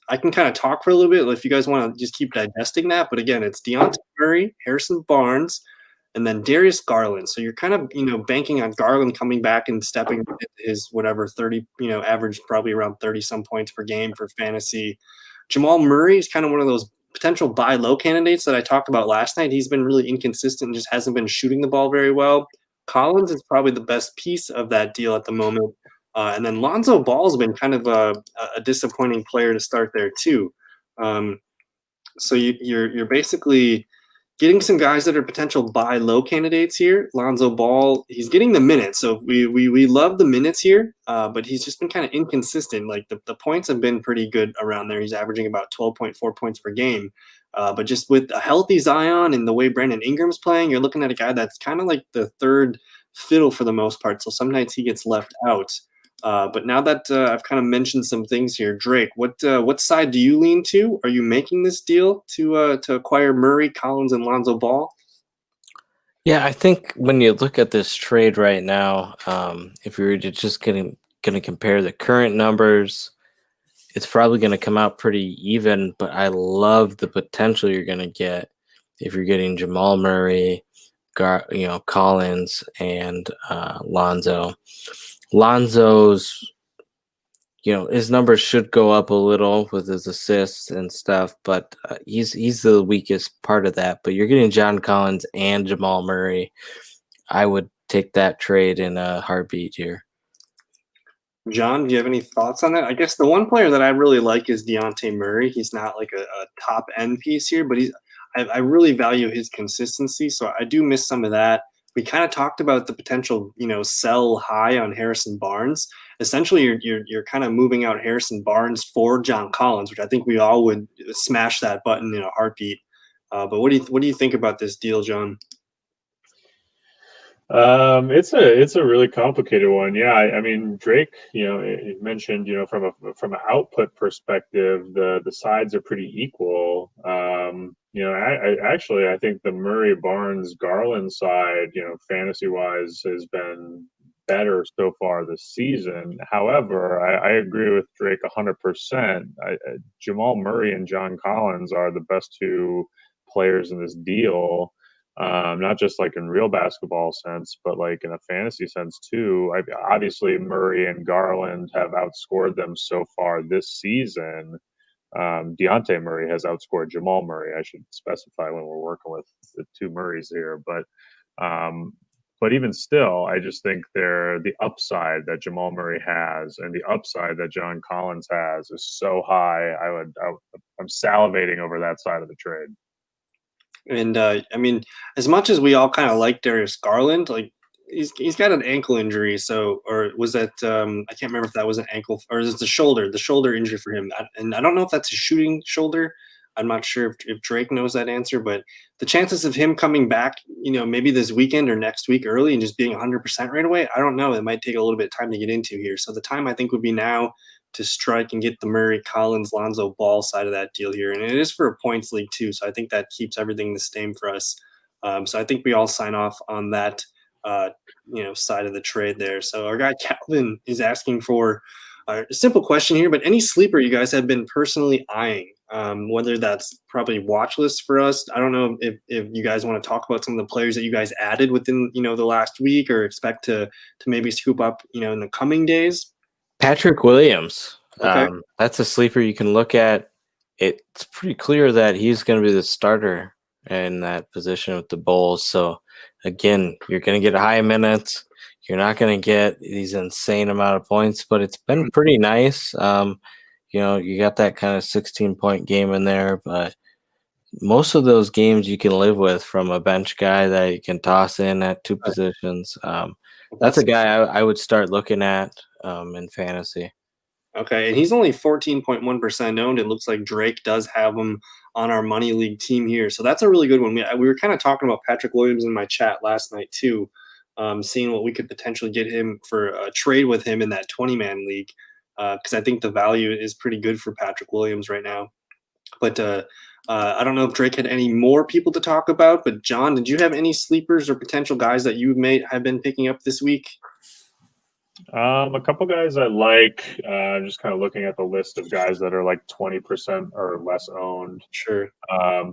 I can kind of talk for a little bit if you guys want to just keep digesting that. But again, it's Dejounte Murray, Harrison Barnes, and then Darius Garland. So you're kind of, banking on Garland coming back and stepping into his 30, average probably around 30 some points per game for fantasy. Jamal Murray is kind of one of those potential buy low candidates that I talked about last night. He's been really inconsistent and just hasn't been shooting the ball very well. Collins is probably the best piece of that deal at the moment. And then Lonzo Ball has been kind of a disappointing player to start there too. So you're basically getting some guys that are potential buy low candidates here. Lonzo Ball, he's getting the minutes. So we love the minutes here, but he's just been kind of inconsistent. Like the points have been pretty good around there. He's averaging about 12.4 points per game. But just with a healthy Zion and the way Brandon Ingram's playing, you're looking at a guy that's kind of like the third fiddle for the most part. So some nights he gets left out. But now that I've kind of mentioned some things here, Drake, what side do you lean to? Are you making this deal to acquire Murray, Collins, and Lonzo Ball? Yeah, I think when you look at this trade right now, if you were to just going to compare the current numbers, it's probably going to come out pretty even. But I love the potential you're going to get if you're getting Jamal Murray, Collins, and Lonzo. Lonzo's, his numbers should go up a little with his assists and stuff, but he's the weakest part of that. But you're getting John Collins and Jamal Murray. I would take that trade in a heartbeat here. John, do you have any thoughts on that? I guess the one player that I really like is Dejounte Murray. He's not like a top end piece here, but I really value his consistency. So I do miss some of that. We kind of talked about the potential, sell high on Harrison Barnes. Essentially, you're kind of moving out Harrison Barnes for John Collins, which I think we all would smash that button in a heartbeat. But what do you think about this deal, John? It's a really complicated one. Yeah, I mean Drake, it mentioned, from an output perspective, the sides are pretty equal. I think the Murray Barnes Garland side, fantasy wise, has been better so far this season. However, I agree with Drake 100%. Jamal Murray and John Collins are the best two players in this deal. Not just like in real basketball sense, but like in a fantasy sense too. Obviously, Murray and Garland have outscored them so far this season. Dejounte Murray has outscored Jamal Murray. I should specify when we're working with the two Murrays here, but even still, I just think the upside that Jamal Murray has and the upside that John Collins has is so high. I'm salivating over that side of the trade. And I mean, as much as we all kind of like Darius Garland, like he's got an ankle injury. So, or was that I can't remember if that was an ankle or is it the shoulder injury for him. And I don't know if that's a shooting shoulder. I'm not sure if Drake knows that answer, but the chances of him coming back, maybe this weekend or next week early and just being 100% right away, I don't know. It might take a little bit of time to get into here. So the time I think would be now to strike and get the Murray, Collins, Lonzo Ball side of that deal here. And it is for a points league too. So I think that keeps everything the same for us. So I think we all sign off on that, side of the trade there. So our guy Calvin is asking for a simple question here, but any sleeper you guys have been personally eyeing, whether that's probably watch list for us. I don't know if you guys want to talk about some of the players that you guys added within, the last week or expect to maybe scoop up, in the coming days. Patrick Williams. Okay. That's a sleeper you can look at. It's pretty clear that he's going to be the starter in that position with the Bulls. So, again, you're going to get high minutes. You're not going to get these insane amount of points, but it's been pretty nice. You got that kind of 16-point game in there, but most of those games you can live with from a bench guy that you can toss in at two positions. That's a guy I would start looking at in fantasy. Okay, and he's only 14.1% owned. It looks like Drake does have him on our money league team here, so that's a really good one. We were kind of talking about Patrick Williams in my chat last night too, seeing what we could potentially get him for a trade with him in that 20-man league, because I think the value is pretty good for Patrick Williams right now. But I don't know if Drake had any more people to talk about. But John, did you have any sleepers or potential guys that you may have been picking up this week? A couple guys I like. Just kind of looking at the list of guys that are like 20% or less owned. Sure.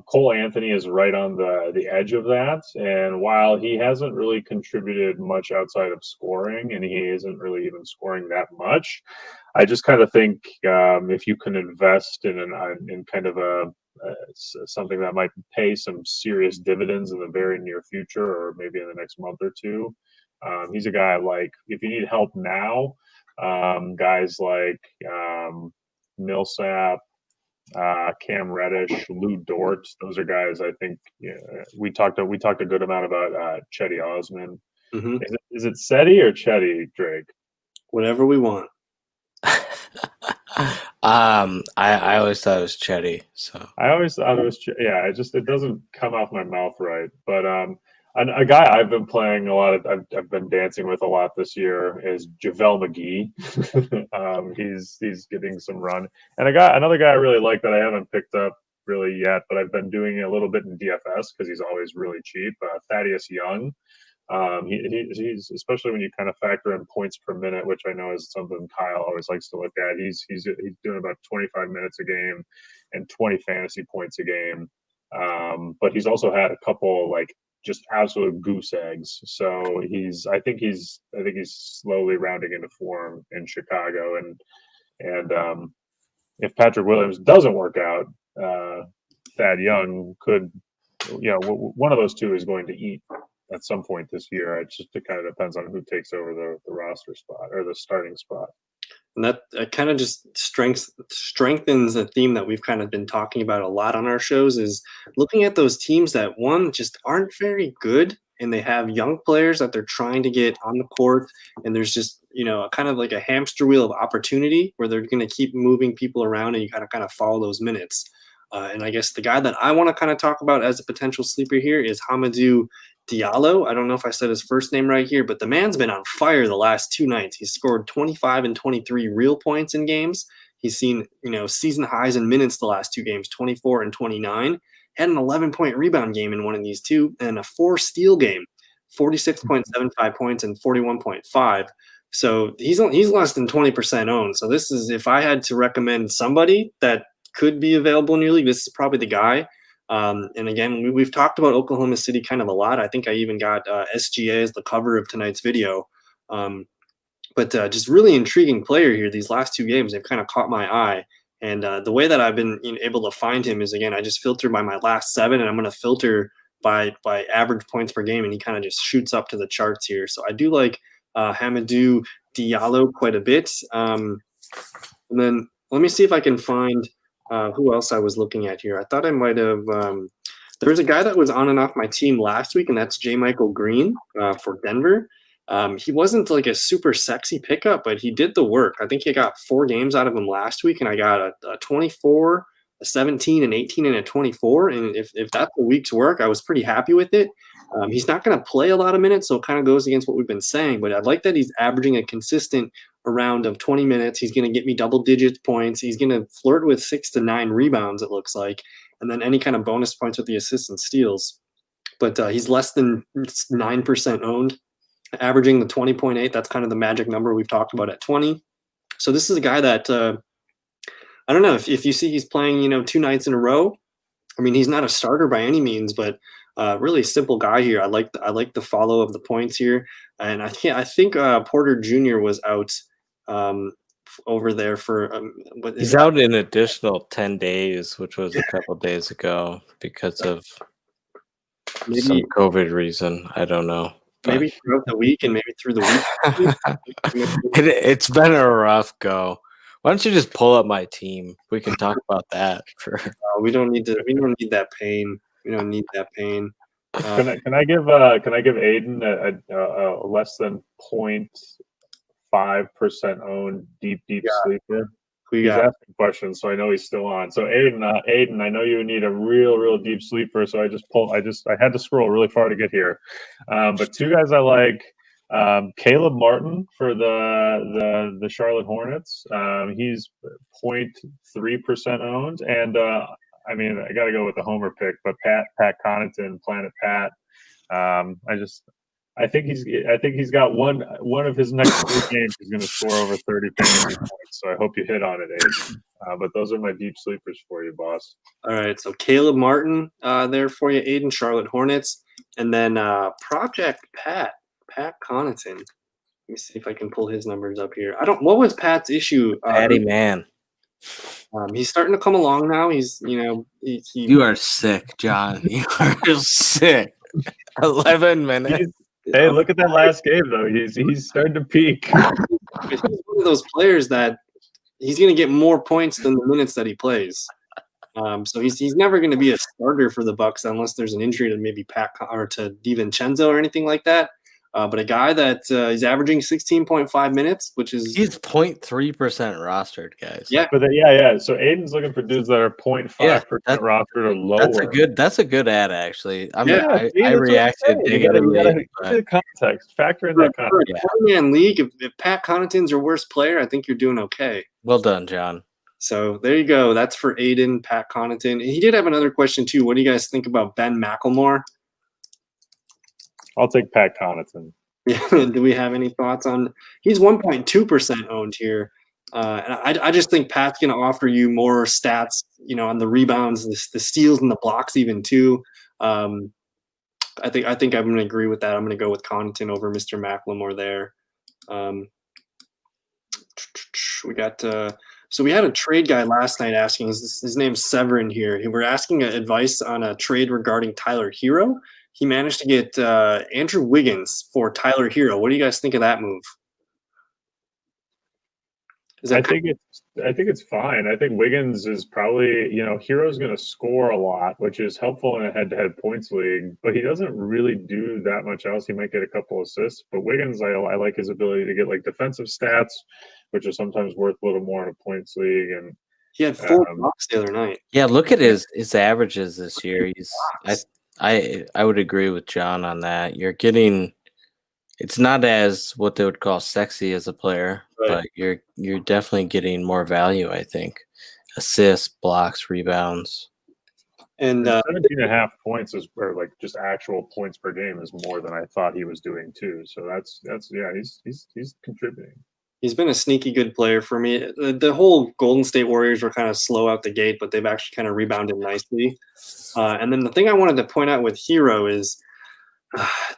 Cole Anthony is right on the edge of that, and while he hasn't really contributed much outside of scoring, and he isn't really even scoring that much, I just kind of think if you can invest in kind of something that might pay some serious dividends in the very near future, or maybe in the next month or two. He's a guy I like. If you need help now, guys like Millsap, Cam Reddish, Lou Dort, those are guys I think. We talked a good amount about Chetty Osman. Mm-hmm. Is it Chetty or Chetty, Drake? Whatever we want. I always thought it was Chetty. So I always thought it was, yeah. It doesn't come off my mouth right. But a guy I've been playing a lot of, I've been dancing with a lot this year is JaVale McGee. He's getting some run, and another guy I really like that I haven't picked up really yet, but I've been doing a little bit in DFS because he's always really cheap. Thaddeus Young. He's especially when you kind of factor in points per minute, which I know is something Kyle always likes to look at. He's doing about 25 minutes a game and 20 fantasy points a game. But he's also had a couple like just absolute goose eggs. So I think he's slowly rounding into form in Chicago. And if Patrick Williams doesn't work out, Thad Young could, one of those two is going to eat at some point this year. It kind of depends on who takes over the roster spot or the starting spot. And that kind of just strengthens the theme that we've kind of been talking about a lot on our shows, is looking at those teams that, one, just aren't very good, and they have young players that they're trying to get on the court, and there's just kind of like a hamster wheel of opportunity where they're going to keep moving people around, and you gotta kind of follow those minutes. And I guess the guy that I want to kind of talk about as a potential sleeper here is Hamidou Diallo. I don't know if I said his first name right here, but the man's been on fire the last 2 nights. He's scored 25 and 23 real points in games. He's seen, season highs in minutes the last 2 games, 24 and 29. Had an 11-point rebound game in one of these two, and a 4-steal game, 46.75 points and 41.5. So he's less than 20% owned. So this is, if I had to recommend somebody that could be available in your league, this is probably the guy. And again, we've talked about Oklahoma City kind of a lot. I think I even got SGA as the cover of tonight's video. But just really intriguing player here. These last 2 games, they've kind of caught my eye. And the way that I've been able to find him is, again, I just filter by my last 7, and I'm going to filter by average points per game, and he kind of just shoots up to the charts here. So I do like Hamidou Diallo quite a bit. And then let me see if I can find who else I was looking at here. I thought I might have there was a guy that was on and off my team last week, and that's J. Michael Green for Denver. He wasn't like a super sexy pickup, but he did the work. I think he got 4 games out of him last week, and I got a 24, a 17, an 18, and a 24. And if that's a week's work, I was pretty happy with it. He's not going to play a lot of minutes, so it kind of goes against what we've been saying, but I like that he's averaging a consistent around of 20 minutes. He's going to get me double-digit points. He's going to flirt with 6 to 9 rebounds, it looks like, and then any kind of bonus points with the assists and steals. But he's less than 9% owned, averaging the 20.8. That's kind of the magic number we've talked about at 20. So this is a guy that I don't know if you see he's playing 2 nights in a row. I mean, he's not a starter by any means, but really simple guy here. I like the follow of the points here, and I think Porter Jr. was out over there for. He's out an additional 10 days, which was a couple days ago because of some COVID reason. I don't know. Maybe throughout the week and maybe through the week. It's been a rough go. Why don't you just pull up my team? We can talk about that. We don't need to. We don't need that pain. We don't need that pain. Can I give Aiden a less than 0.5% owned deep sleeper? He's asking questions, so I know he's still on. So Aiden, I know you need a real deep sleeper. So I had to scroll really far to get here. But 2 guys I like. Caleb Martin for the Charlotte Hornets. He's 0.3% owned, and I mean, I got to go with the homer pick, but Pat Connaughton, Planet Pat. I think he's got one of his next 3 games. He's going to score over 30 fantasy points. So I hope you hit on it, Aiden. But those are my deep sleepers for you, boss. All right, so Caleb Martin there for you, Aiden, Charlotte Hornets, and then Project Pat Connaughton. Let me see if I can pull his numbers up here. What was Pat's issue? Patty man. He's starting to come along now. He's, You are sick, John. You are sick. 11 minutes. Hey, look at that last game though. He's starting to peak. He's one of those players that he's going to get more points than the minutes that he plays. So he's never going to be a starter for the Bucks unless there's an injury to maybe Pat or to DiVincenzo or anything like that. But a guy that is averaging 16.5 minutes, which is He's 0.3% rostered, guys. yeah. But yeah. So Aiden's looking for dudes that are 0.5% rostered or lower. That's a good ad actually. I that's what I'm reacted saying. You digging gotta in, get the context. Factor in For that a context. 20-man league, if Pat Connaughton's your worst player, I think you're doing okay. well done, John. So there you go. That's for Aiden, Pat Connaughton. He did have another question too. What do you guys think about Ben McLemore? I'll take Pat Connaughton. Yeah. Do we have any thoughts on? He's 1.2% owned here. And I just think Pat's going to offer you more stats, on the rebounds, the steals, and the blocks even too. I think I'm going to agree with that. I'm going to go with Connaughton over Mr. McLemore there. We got so we had a trade guy last night asking. His name's Severin here. We're asking advice on a trade regarding Tyler Hero. He managed to get Andrew Wiggins for Tyler Hero. What do you guys think of that move? I think it's fine. I think Wiggins is probably, Hero's going to score a lot, which is helpful in a head-to-head points league, but he doesn't really do that much else. He might get a couple assists, but Wiggins, I like his ability to get like defensive stats, which are sometimes worth a little more in a points league. And he had 4 blocks the other night. Yeah, look at his averages this year. I would agree with John on that. You're getting. It's not as what they would call sexy as a player, right. but you're definitely getting more value, I think. Assists, blocks, rebounds. And 17.5 points or like just actual points per game is more than I thought he was doing too. So that's he's contributing. He's been a sneaky good player for me. The whole Golden State Warriors were kind of slow out the gate, but they've actually kind of rebounded nicely. And then the thing I wanted to point out with Hero is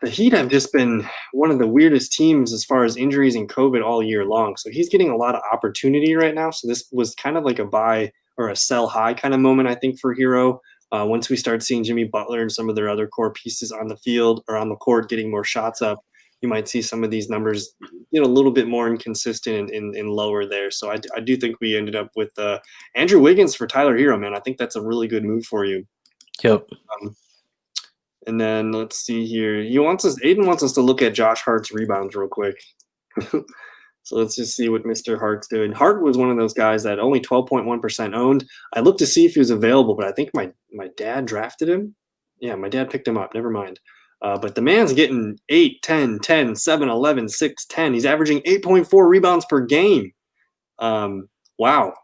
the Heat have just been one of the weirdest teams as far as injuries and COVID all year long. So he's getting a lot of opportunity right now. So this was kind of like a buy or a sell high kind of moment, I think, for Hero. Once we start seeing Jimmy Butler and some of their other core pieces on the field or on the court getting more shots up, you might see some of these numbers, a little bit more inconsistent and lower there. So I do think we ended up with Andrew Wiggins for Tyler Hero, man. I think that's a really good move for you. Yep. And then let's see here. Aiden wants us to look at Josh Hart's rebounds real quick. So let's just see what Mr. Hart's doing. Hart was one of those guys that only 12.1% owned. I looked to see if he was available, but I think my dad drafted him. Yeah, my dad picked him up. Never mind. But the man's getting 8, 10, 10, 7, 11, 6, 10. He's averaging 8.4 rebounds per game. Wow.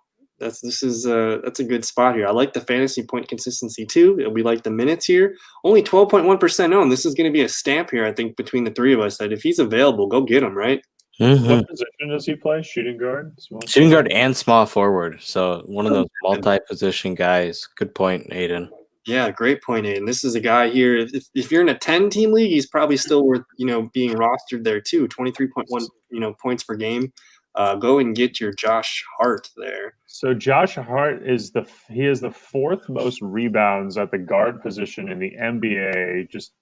That's a good spot here. I like the fantasy point consistency too. We like the minutes here. Only 12.1% owned. This is going to be a stamp here, I think, between the three of us that if he's available, go get him, right? Mm-hmm. What position does he play? Shooting guard? Shooting guard and small forward. So one of those multi-position guys. Good point, Aiden. Yeah, great point, Aiden. This is a guy here. If you're in a 10-team league, he's probably still worth being rostered there too. 23.1 points per game. Go and get your Josh Hart there. So Josh Hart is the fourth most rebounds at the guard position in the NBA. Just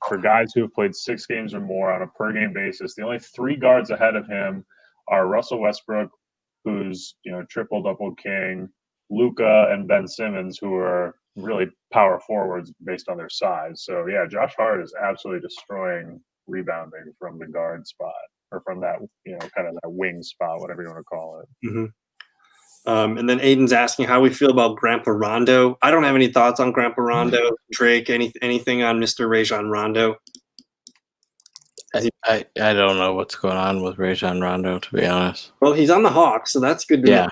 for guys who have played 6 games or more on a per game basis, the only 3 guards ahead of him are Russell Westbrook, who's triple double king, Luka, and Ben Simmons, who are really power forwards based on their size. So yeah, Josh Hart is absolutely destroying rebounding from the guard spot. Or from that, kind of that wing spot, whatever you want to call it. Mm-hmm. And then Aiden's asking how we feel about Grandpa Rondo. I don't have any thoughts on Grandpa Rondo. Drake, anything on Mr. Rajon Rondo? I don't know what's going on with Rajon Rondo, to be honest. Well, he's on the Hawks, so that's good to know.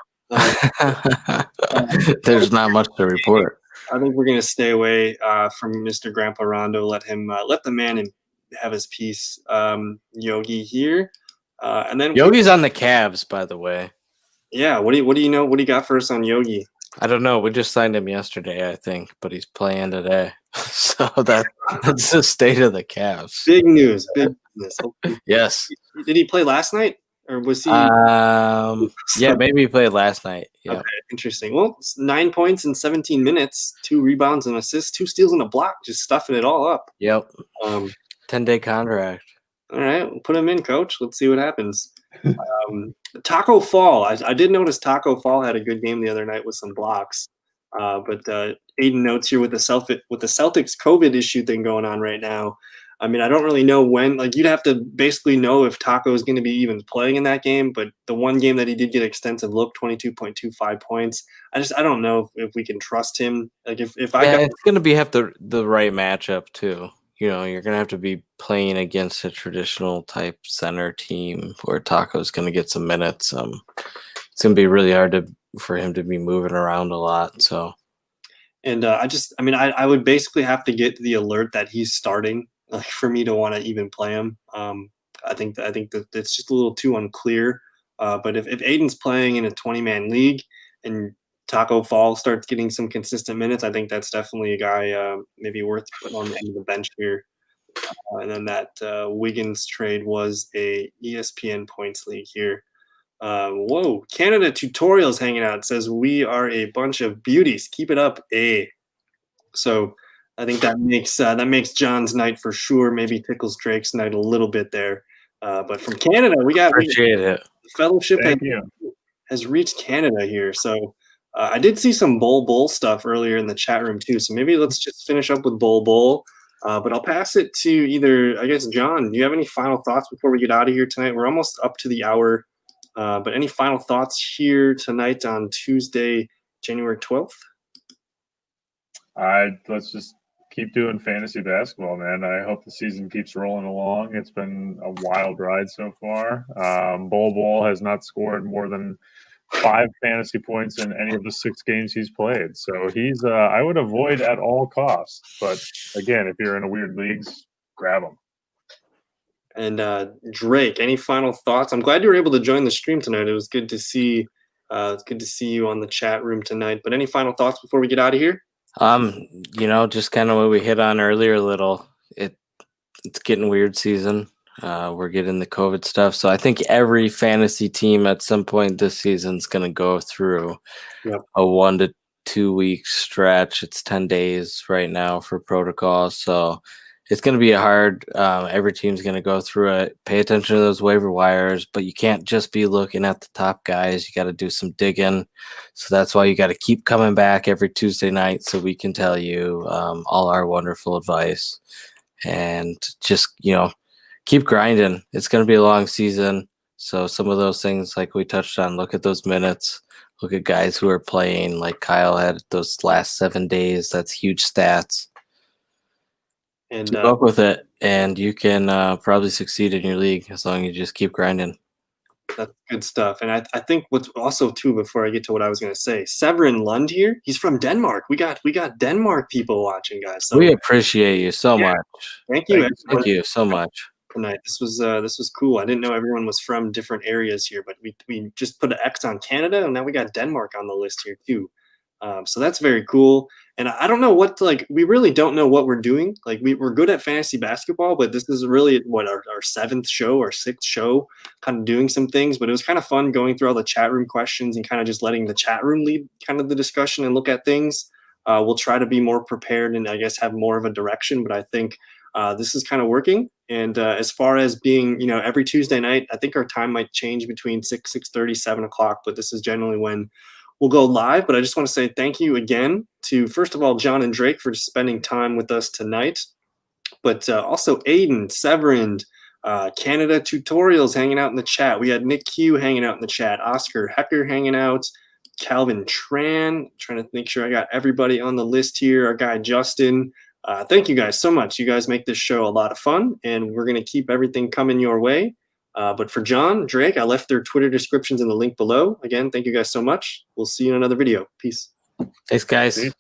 There's not much to report. I think we're going to stay away from Mr. Grandpa Rondo. Let the man have his piece. Yogi here, and then Yogi's on the Cavs, by the way. Yeah, what do you know? What do you got for us on Yogi? I don't know. We just signed him yesterday, I think, but he's playing today. So that's the state of the Cavs. Big news. Big news. Yes. Did he play last night, or was he? Yeah, maybe he played last night. Yeah. Okay, interesting. Well, 9 points in 17 minutes, 2 rebounds and assists, 2 steals and a block, just stuffing it all up. Yep. 10-day contract. All right, we'll put him in, coach. Let's see what happens. Taco Fall. I did notice Taco Fall had a good game the other night with some blocks. But Aiden notes here with the Celtics COVID issue thing going on right now. I mean, I don't really know when. Like, you'd have to basically know if Taco is going to be even playing in that game. But the one game that he did get extensive look, 22.25 points. I don't know if we can trust him. Like, if I got it's going to have the right matchup too. You know, you're going to have to be playing against a traditional type center team where Taco's going to get some minutes. It's going to be really hard for him to be moving around a lot. So. And I would basically have to get the alert that he's starting, like, for me to want to even play him. I think that it's just a little too unclear. But if Aiden's playing in a 20-man league and Taco Fall starts getting some consistent minutes, I think that's definitely a guy maybe worth putting on the end of the bench here. And then that Wiggins trade was a ESPN points league here. Whoa, Canada Tutorials hanging out. It says we are a bunch of beauties. Keep it up, So I think that makes John's night for sure. Maybe tickles Drake's night a little bit there. But from Canada, Appreciate it. Fellowship Thank you. has reached Canada here. So I did see some Bowl stuff earlier in the chat room too. So maybe let's just finish up with Bowl. But I'll pass it to either, I guess, John. Do you have any final thoughts before we get out of here tonight? We're almost up to the hour. But any final thoughts here tonight on Tuesday, January 12th? Let's just keep doing fantasy basketball, man. I hope the season keeps rolling along. It's been a wild ride so far. Bol has not scored more than 5 fantasy points in any of the 6 games he's played. So he's I would avoid at all costs. But again, if you're in a weird leagues, grab him. And Drake, any final thoughts? I'm glad you were able to join the stream tonight. It was good to see. It's good to see you on the chat room tonight. But any final thoughts before we get out of here? Just kind of what we hit on earlier a little. It's getting weird season. We're getting the COVID stuff. So I think every fantasy team at some point this season is going to go through a 1 to 2 week stretch. It's 10 days right now for protocol. So it's going to be hard. Every team's going to go through it. Pay attention to those waiver wires, but you can't just be looking at the top guys. You got to do some digging. So that's why you got to keep coming back every Tuesday night so we can tell you all our wonderful advice. And just, keep grinding. It's going to be a long season. So some of those things, like we touched on, look at those minutes. Look at guys who are playing, like Kyle had those last 7 days. That's huge stats. And keep up with it, and you can probably succeed in your league as long as you just keep grinding. That's good stuff. And I think what's also too, before I get to what I was going to say, Severin Lund here. He's from Denmark. We got Denmark people watching, guys. So we appreciate you so much. Thank you. Thank you so much. Tonight, this was cool. I didn't know everyone was from different areas here, but we just put an X on Canada, and now we got Denmark on the list here too. So that's very cool. And I don't know we really don't know what we're doing. Like we're good at fantasy basketball, but this is really our 7th show or 6th show, kind of doing some things. But it was kind of fun going through all the chat room questions and kind of just letting the chat room lead kind of the discussion and look at things. We'll try to be more prepared and I guess have more of a direction. But I think this is kind of working. And as far as being, every Tuesday night, I think our time might change between 6:30, 7 o'clock. But this is generally when we'll go live. But I just want to say thank you again to, first of all, John and Drake for spending time with us tonight. But also Aiden, Severin, Canada Tutorials hanging out in the chat. We had Nick Q hanging out in the chat, Oscar Hecker hanging out, Calvin Tran. Trying to make sure I got everybody on the list here. Our guy Justin. Thank you guys so much. You guys make this show a lot of fun, and we're going to keep everything coming your way. But for John, Drake, I left their Twitter descriptions in the link below. Again, thank you guys so much. We'll see you in another video. Peace. Thanks, guys.